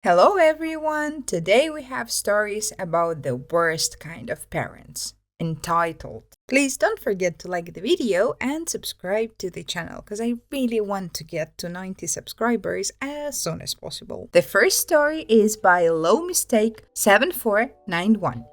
Hello everyone! Today we have stories about the worst kind of parents, entitled. Please don't forget to like the video and subscribe to the channel because I really want to get to 90 subscribers as soon as possible. The first story is by Low Mistake 7491.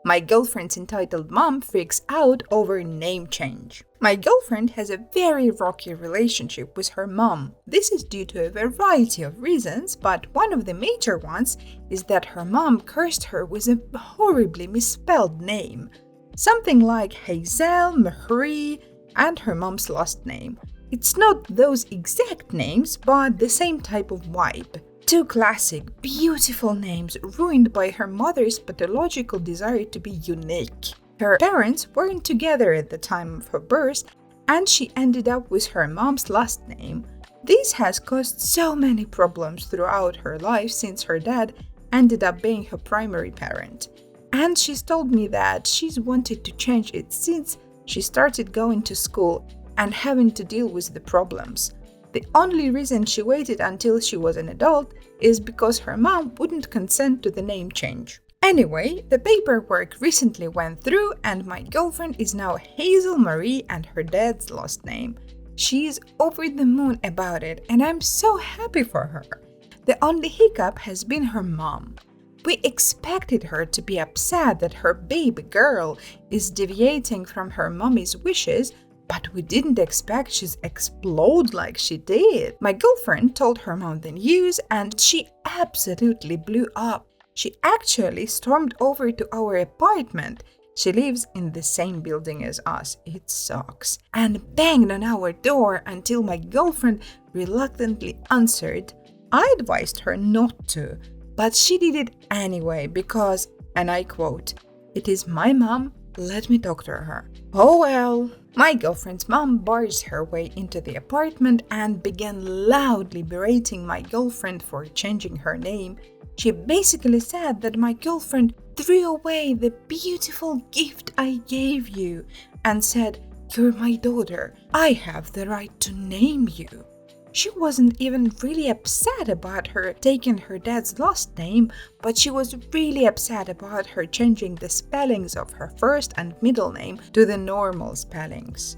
My girlfriend's entitled mom freaks out over name change. My girlfriend has a very rocky relationship with her mom. This is due to a variety of reasons, but one of the major ones is that her mom cursed her with a horribly misspelled name. Something like Hazel, Marie, and her mom's last name. It's not those exact names, but the same type of vibe. Two classic, beautiful names ruined by her mother's pathological desire to be unique. Her parents weren't together at the time of her birth, and she ended up with her mom's last name. This has caused so many problems throughout her life since her dad ended up being her primary parent. And she's told me that she's wanted to change it since she started going to school and having to deal with the problems. The only reason she waited until she was an adult is because her mom wouldn't consent to the name change. Anyway, the paperwork recently went through and my girlfriend is now Hazel Marie and her dad's last name. She's over the moon about it and I'm so happy for her. The only hiccup has been her mom. We expected her to be upset that her baby girl is deviating from her mommy's wishes, but we didn't expect she'd explode like she did. My girlfriend told her mom the news and she absolutely blew up. She actually stormed over to our apartment. She lives in the same building as us. It sucks. And banged on our door until my girlfriend reluctantly answered. I advised her not to, but she did it anyway because, and I quote, "It is my mom. Let me talk to her." Oh well. My girlfriend's mom barged her way into the apartment and began loudly berating my girlfriend for changing her name. She basically said that my girlfriend threw away the beautiful gift I gave you and said, "You're my daughter. I have the right to name you." She wasn't even really upset about her taking her dad's last name, but she was really upset about her changing the spellings of her first and middle name to the normal spellings.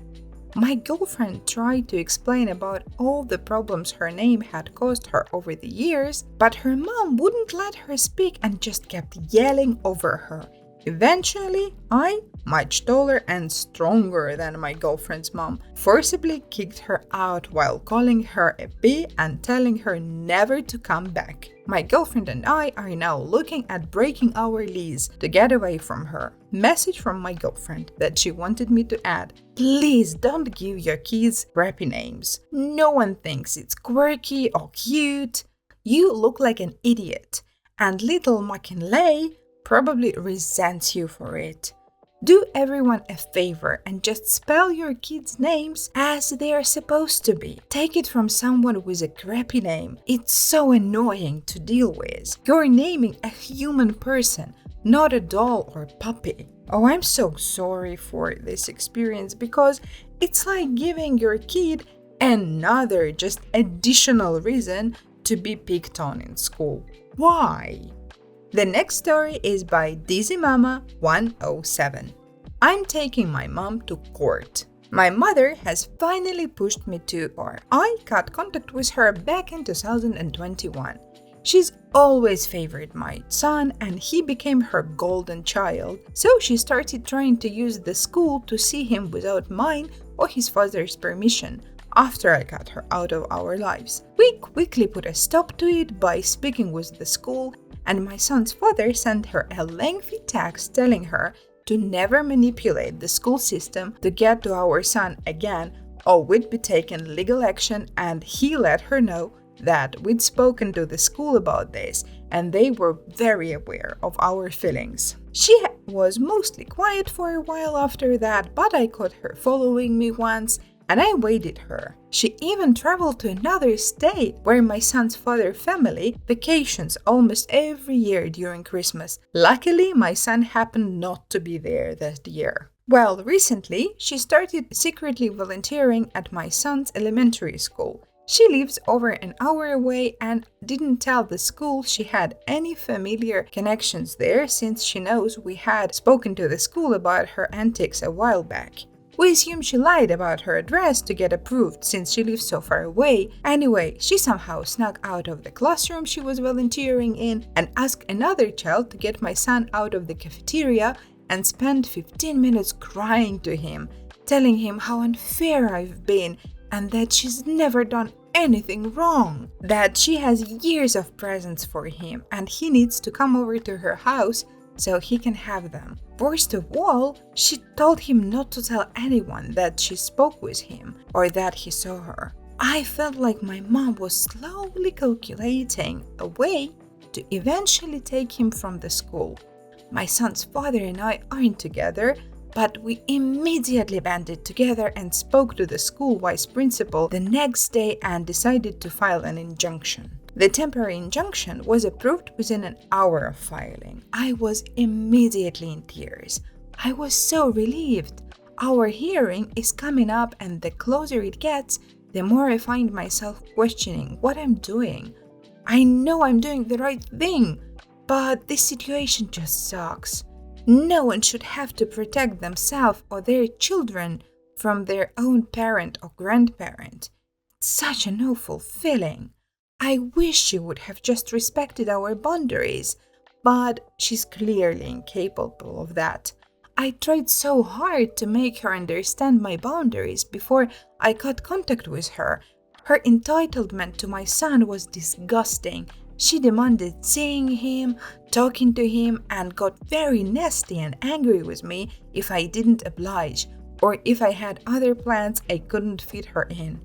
My girlfriend tried to explain about all the problems her name had caused her over the years, but her mom wouldn't let her speak and just kept yelling over her. Eventually, I, much taller and stronger than my girlfriend's mom, forcibly kicked her out while calling her a B and telling her never to come back. My girlfriend and I are now looking at breaking our lease to get away from her. Message from my girlfriend that she wanted me to add: "Please don't give your kids crappy names. No one thinks it's quirky or cute. You look like an idiot. And little McKinley probably resents you for it. Do everyone a favor and just spell your kids' names as they are supposed to be. Take it from someone with a crappy name. It's so annoying to deal with. You're naming a human person, not a doll or puppy." Oh, I'm so sorry for this experience because it's like giving your kid another just additional reason to be picked on in school. Why? The next story is by Dizzy Mama 107. I'm taking my mom to court. My mother has finally pushed me to, or I cut contact with her back in 2021. She's always favored my son and he became her golden child, so she started trying to use the school to see him without mine or his father's permission. After I cut her out of our lives, we quickly put a stop to it by speaking with the school, and my son's father sent her a lengthy text telling her to never manipulate the school system to get to our son again or we'd be taking legal action, and he let her know that we'd spoken to the school about this and they were very aware of our feelings. She was mostly quiet for a while after that, but I caught her following me once and I waited her. She even traveled to another state where my son's father family vacations almost every year during Christmas. Luckily, my son happened not to be there that year. Well, recently, she started secretly volunteering at my son's elementary school. She lives over an hour away and didn't tell the school she had any familiar connections there since she knows we had spoken to the school about her antics a while back. We assume she lied about her address to get approved since she lives so far away. Anyway, she somehow snuck out of the classroom she was volunteering in and asked another child to get my son out of the cafeteria and spent 15 minutes crying to him, telling him how unfair I've been and that she's never done anything wrong, that she has years of presents for him and he needs to come over to her house so he can have them. Worst of all, she told him not to tell anyone that she spoke with him or that he saw her. I felt like my mom was slowly calculating a way to eventually take him from the school. My son's father and I aren't together, but we immediately banded together and spoke to the school vice principal the next day and decided to file an injunction. The temporary injunction was approved within an hour of filing. I was immediately in tears. I was so relieved. Our hearing is coming up, and the closer it gets, the more I find myself questioning what I'm doing. I know I'm doing the right thing, but this situation just sucks. No one should have to protect themselves or their children from their own parent or grandparent. It's such an awful feeling. I wish she would have just respected our boundaries, but she's clearly incapable of that. I tried so hard to make her understand my boundaries before I cut contact with her. Her entitlement to my son was disgusting. She demanded seeing him, talking to him, and got very nasty and angry with me if I didn't oblige, or if I had other plans I couldn't fit her in.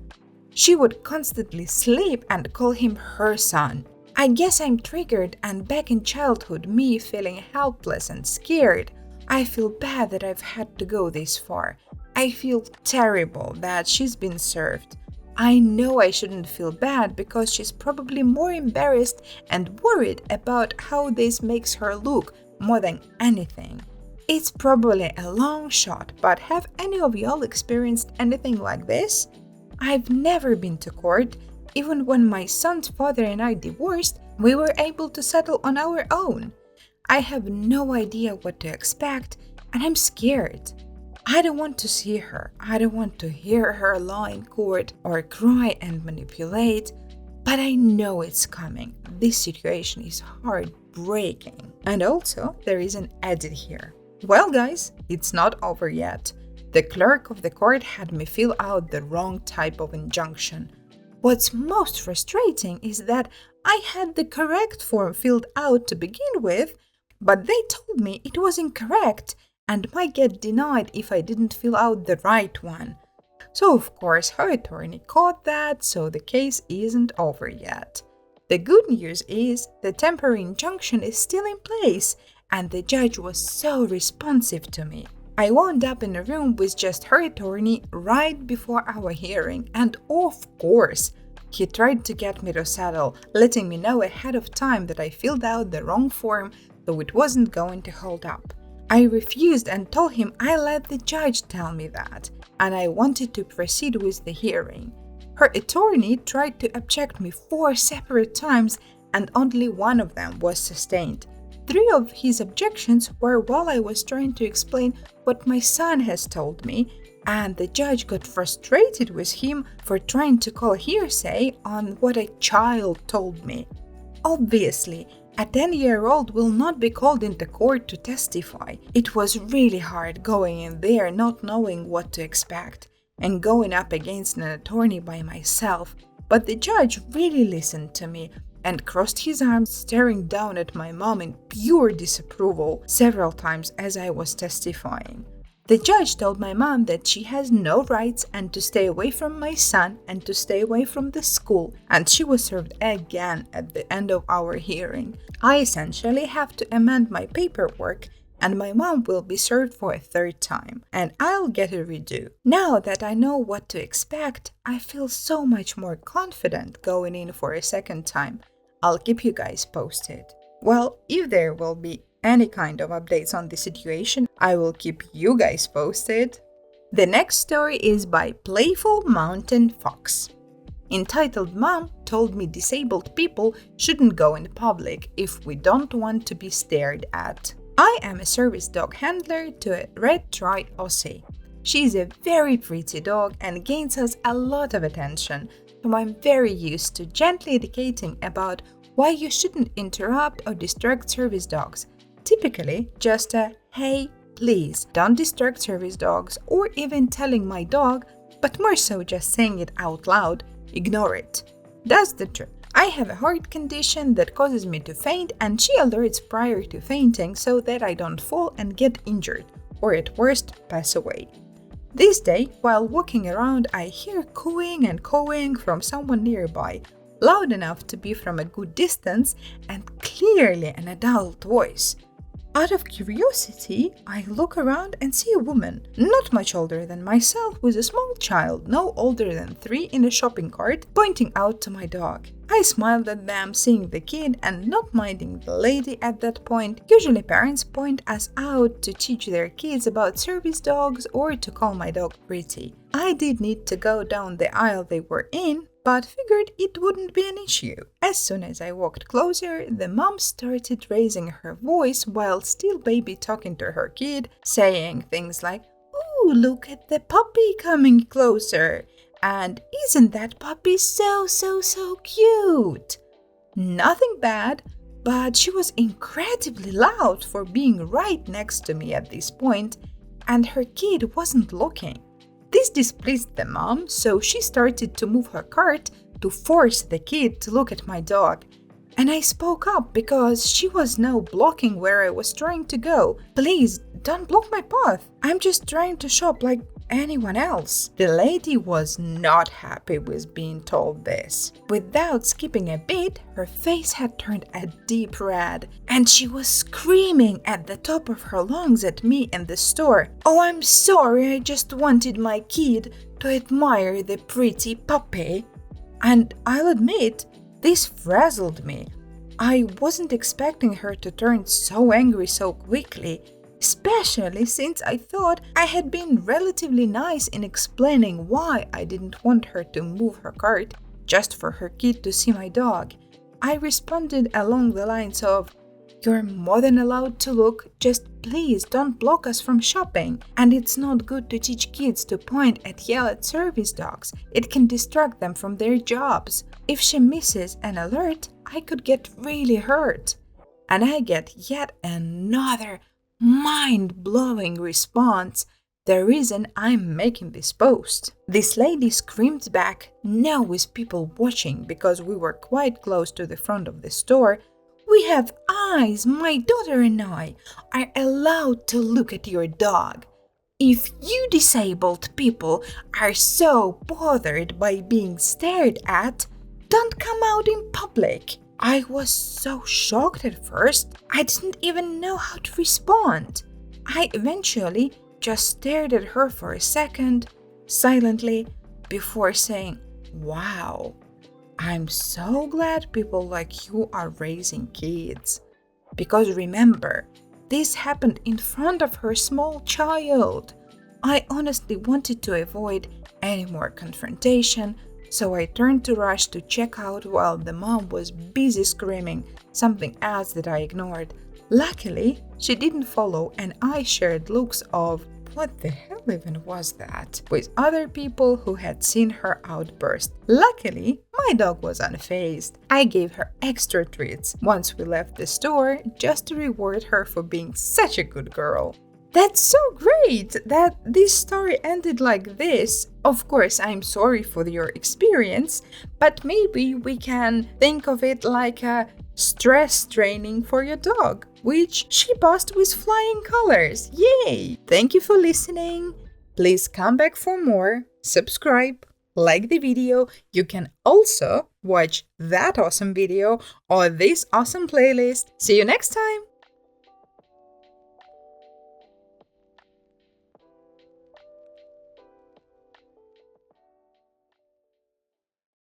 She would constantly sleep and call him her son. I guess I'm triggered, and back in childhood, me feeling helpless and scared. I feel bad that I've had to go this far. I feel terrible that she's been served. I know I shouldn't feel bad because she's probably more embarrassed and worried about how this makes her look more than anything. It's probably a long shot, but have any of y'all experienced anything like this? I've never been to court. Even when my son's father and I divorced, we were able to settle on our own. I have no idea what to expect, and I'm scared. I don't want to see her. I don't want to hear her lie in court or cry and manipulate, but I know it's coming. This situation is heartbreaking. And also, there is an edit here. Well, guys, it's not over yet. The clerk of the court had me fill out the wrong type of injunction. What's most frustrating is that I had the correct form filled out to begin with, but they told me it was incorrect and might get denied if I didn't fill out the right one. So of course her attorney caught that, so the case isn't over yet. The good news is the temporary injunction is still in place and the judge was so responsive to me. I wound up in a room with just her attorney right before our hearing, and of course, he tried to get me to settle, letting me know ahead of time that I filled out the wrong form, so it wasn't going to hold up. I refused and told him I let the judge tell me that, and I wanted to proceed with the hearing. Her attorney tried to object me 4 separate times, and only one of them was sustained. 3 of his objections were while I was trying to explain what my son has told me, and the judge got frustrated with him for trying to call hearsay on what a child told me. Obviously, a 10-year-old will not be called into court to testify. It was really hard going in there not knowing what to expect and going up against an attorney by myself, but the judge really listened to me and crossed his arms, staring down at my mom in pure disapproval several times as I was testifying. The judge told my mom that she has no rights and to stay away from my son and to stay away from the school, and she was served again at the end of our hearing. I essentially have to amend my paperwork, and my mom will be served for a 3rd time, and I'll get a redo. Now that I know what to expect, I feel so much more confident going in for a 2nd time. I'll keep you guys posted. Well, if there will be any kind of updates on the situation, I will keep you guys posted. The next story is by Playful Mountain Fox. Entitled Mom told me disabled people shouldn't go in public if we don't want to be stared at. I am a service dog handler to a red tri Aussie. She's a very pretty dog and gains us a lot of attention, so I'm very used to gently educating about why you shouldn't interrupt or distract service dogs. Typically, just a "hey, please, don't distract service dogs," or even telling my dog, but more so just saying it out loud, "ignore it," does the trick. I have a heart condition that causes me to faint, and she alerts prior to fainting so that I don't fall and get injured, or at worst, pass away. This day, while walking around, I hear cooing and cawing from someone nearby, loud enough to be from a good distance and clearly an adult voice. Out of curiosity, I look around and see a woman, not much older than myself, with a small child, no older than 3, in a shopping cart, pointing out to my dog. I smiled at them, seeing the kid and not minding the lady at that point. Usually parents point us out to teach their kids about service dogs or to call my dog pretty. I did need to go down the aisle they were in, but figured it wouldn't be an issue. As soon as I walked closer, the mom started raising her voice while still baby talking to her kid, saying things like, "Ooh, look at the puppy coming closer," and "isn't that puppy so cute?" Nothing bad, but she was incredibly loud for being right next to me at this point, and her kid wasn't looking. This displeased the mom, so she started to move her cart to force the kid to look at my dog. And I spoke up because she was now blocking where I was trying to go. "Please, don't block my path. I'm just trying to shop like anyone else." The lady was not happy with being told this. Without skipping a beat, her face had turned a deep red, and she was screaming at the top of her lungs at me in the store. "Oh, I'm sorry, I just wanted my kid to admire the pretty puppy." And I'll admit, this frazzled me. I wasn't expecting her to turn so angry so quickly, especially since I thought I had been relatively nice in explaining why I didn't want her to move her cart just for her kid to see my dog. I responded along the lines of, "You're more than allowed to look, just please don't block us from shopping. And it's not good to teach kids to point and yell at service dogs. It can distract them from their jobs. If she misses an alert, I could get really hurt." And I get yet another mind-blowing response, the reason I'm making this post. This lady screamed back, now with people watching because we were quite close to the front of the store, "We have eyes, my daughter and I are allowed to look at your dog. If you disabled people are so bothered by being stared at, don't come out in public." I was so shocked at first, I didn't even know how to respond. I eventually just stared at her for a second, silently, before saying, "Wow, I'm so glad people like you are raising kids." Because remember, this happened in front of her small child. I honestly wanted to avoid any more confrontation, so I turned to rush to check out while the mom was busy screaming something else that I ignored. Luckily, she didn't follow, and I shared looks of "what the hell even was that?" with other people who had seen her outburst. Luckily, my dog was unfazed. I gave her extra treats once we left the store just to reward her for being such a good girl. That's so great that this story ended like this. Of course, I'm sorry for your experience, but maybe we can think of it like a stress training for your dog, which she passed with flying colors. Yay! Thank you for listening. Please come back for more, subscribe, like the video. You can also watch that awesome video or this awesome playlist. See you next time!